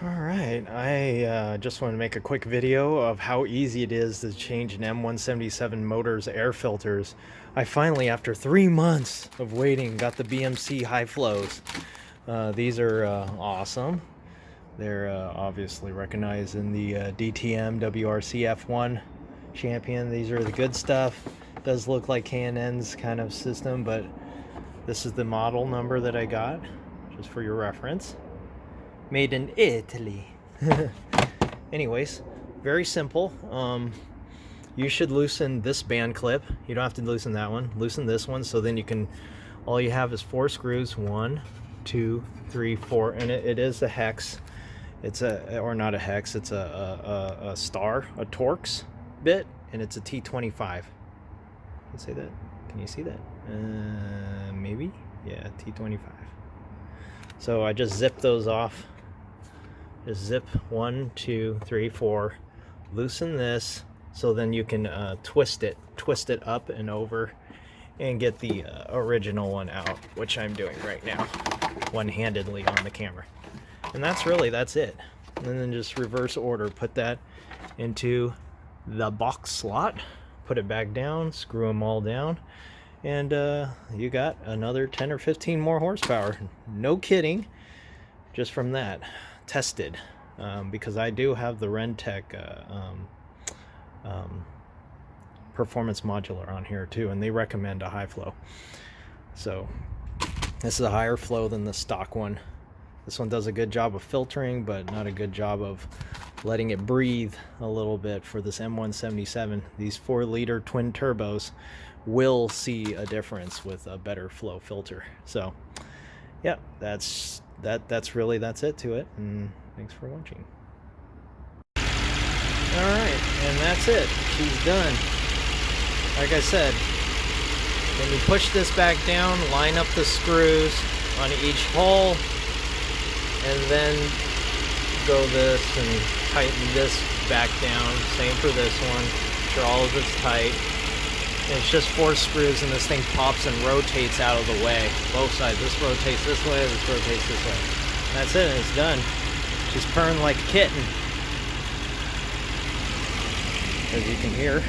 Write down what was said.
Alright, I just want to make a quick video of how easy it is to change an M177 motor's air filters. I finally, after 3 months of waiting, got the BMC high flows. These are awesome. They're obviously recognized in the DTM WRC F1 champion. These are the good stuff. Does look like K&N's kind of system, but this is the model number that I got, just for your reference. Made in Italy. Anyways, very simple. You should loosen this band clip. You don't have to loosen that one. Loosen this one, so then you can, all you have is 4 screws. 1, 2, 3, 4, and it is a hex. It's a, or not a hex, it's a star, a Torx bit, and it's a T25. Can you say that? Can you see that? Maybe? Yeah, T25. So I just zip those off. Just zip 1, 2, 3, 4. Loosen this, so then you can twist it up and over, and get the original one out, which I'm doing right now, one-handedly on the camera. And that's it. And then just reverse order. Put that into the box slot. Put it back down. Screw them all down. And you got another 10 or 15 more horsepower. No kidding. Just from that. Tested. Because I do have the Rentec performance modular on here too, and they recommend a high flow. So this is a higher flow than the stock one. This one does a good job of filtering, but not a good job of letting it breathe a little bit for this M177. These 4-liter twin turbos will see a difference with a better flow filter. So yeah, that's it to it, and thanks for watching. Alright, and that's it. She's done. Like I said, when you push this back down, line up the screws on each hole, and then go this and tighten this back down. Same for this one. Make sure all of it's tight. And it's just 4 screws, and this thing pops and rotates out of the way. Both sides. This rotates this way, this rotates this way. And that's it, and it's done. She's purring like a kitten, as you can hear.